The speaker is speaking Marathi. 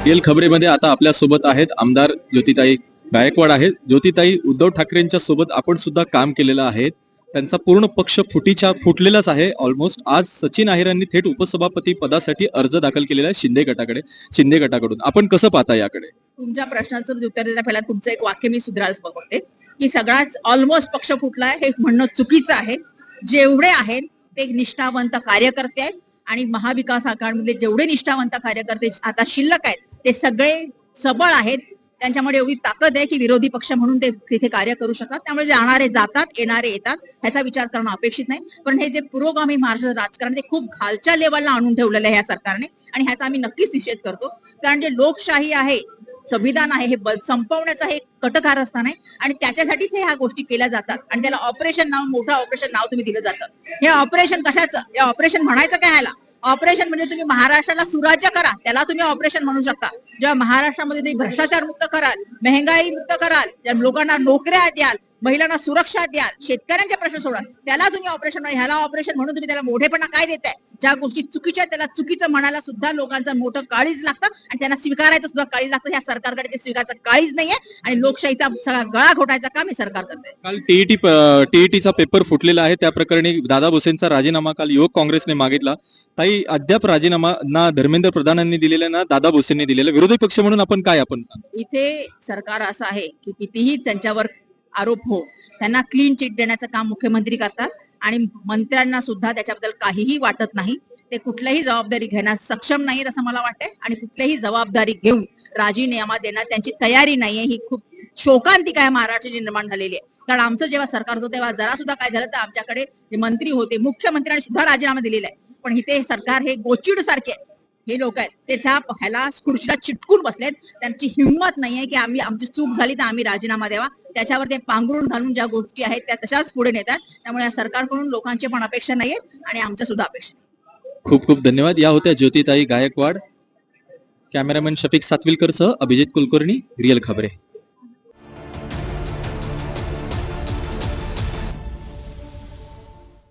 रिअल खबरेमध्ये आता आपल्या सोबत आहेत आमदार ज्योतिताई गायकवाड आहेत. ज्योतिताई, उद्धव ठाकरेंच्या सोबत आपण सुद्धा काम केलेलं आहे. त्यांचा पूर्ण पक्ष फुटलेलाच आहे ऑलमोस्ट. आज सचिन अहिरांनी थेट उपसभापती पदासाठी अर्ज दाखल केलेला आहे शिंदे गटाकडून. आपण कसं पाहता याकडे? तुमच्या प्रश्नाचं उत्तर देता पहिला तुमचं एक वाक्य मी सुधारायला बघते की सगळाच ऑलमोस्ट पक्ष फुटलाय हे म्हणणं चुकीचं आहे. जेवढे आहेत ते निष्ठावंत कार्यकर्ते आहेत आणि महाविकास आघाडीमध्ये जेवढे निष्ठावंत कार्यकर्ते आता शिल्लक आहेत ते सगळे सबळ आहेत. त्यांच्यामध्ये एवढी ताकद आहे की विरोधी पक्ष म्हणून ते तिथे कार्य करू शकतात. त्यामुळे जाणारे जातात, येणारे येतात, ह्याचा विचार करणं अपेक्षित नाही. पण हे जे पुरोगामी महाराष्ट्राचं राजकारण ते खूप खालच्या लेवलला आणून ठेवलेलं आहे या सरकारने आणि ह्याचा आम्ही नक्कीच निषेध करतो. कारण जे लोकशाही आहे, संविधान आहे, हे संपवण्याचं हे कटकारस्थान आहे आणि त्याच्यासाठीच ह्या गोष्टी केल्या जातात आणि त्याला ऑपरेशन नाव, मोठं ऑपरेशन नाव तुम्ही दिलं जातं. हे ऑपरेशन कशाचं? हे ऑपरेशन म्हणायचं काय ह्याला? ऑपरेशन म्हणजे तुम्ही महाराष्ट्राला सुराज्य करा, त्याला तुम्ही ऑपरेशन म्हणू शकता. जेव्हा महाराष्ट्रामध्ये तुम्ही भ्रष्टाचार मुक्त कराल, महंगाई मुक्त कराल, लोकांना नोकऱ्या द्याल, महिलांना सुरक्षा द्याल, शेतकऱ्यांचे प्रश्न सोडाल, त्याला तुम्ही ऑपरेशन, ह्याला ऑपरेशन म्हणून तुम्ही त्याला मोठेपणा काय देताय? ज्या गोष्टी चुकीच्या त्याला चुकीचं म्हणायला सुद्धा लोकांचं मोठं काळीज लागतं आणि त्यांना स्वीकारायचं सुद्धा काळीज लागतं. ह्या सरकारकडे ते स्वीकारायचं काळीज नाहीये आणि लोकशाहीचा सगळा गळा घोटायचं काम हे सरकार करते. काल टीईटीचा पेपर फुटलेला आहे, त्या प्रकरणी दादा भुसेंचा राजीनामा काल युवक काँग्रेसने मागितला. ताई, अद्याप राजीनामा ना धर्मेंद्र प्रधानांनी दिलेला ना दादा भुसेंनी दिलेला. विरोधी पक्ष म्हणून आपण इथे सरकार असं आहे की कितीही त्यांच्यावर आरोप हो, त्यांना क्लीन चिट देण्याचं काम मुख्यमंत्री करतात आणि मंत्र्यांना सुद्धा त्याच्याबद्दल काहीही वाटत नाही. ते कुठल्याही जबाबदारी घेण्यास सक्षम नाहीत असं मला वाटतंय आणि कुठल्याही जबाबदारी घेऊन राजीनामा देण्यात त्यांची तयारी नाहीये. ही खूप शोकांतिक आहे महाराष्ट्राची निर्माण झालेली आहे. कारण आमचं जेव्हा सरकार होतं तेव्हा जरा सुद्धा काय झालं तर आमच्याकडे जे मंत्री होते, मुख्यमंत्र्यांनी सुद्धा राजीनामा दिलेला आहे. पण इथे सरकार हे गोचिड सारखे हे लोक आहेत त्याच्या ह्याला खुर्चीला चिटकून बसलेत. त्यांची हिंमत नाहीये की आमची चूक झाली तर आम्ही राजीनामा द्यावा. त्याच्यावर ते पांघरून घालून ज्या गोष्टी आहेत त्या तशाच पुढे नेतात. त्यामुळे या सरकारकडून लोकांची पण अपेक्षा नाहीये आणि आमच्या सुद्धा अपेक्षा. खूप खूप धन्यवाद. या होत्या ज्योतिताई गायकवाड. कॅमेरामॅन शफिक सातविलकर सह अभिजित कुलकर्णी, रिअल खबरे.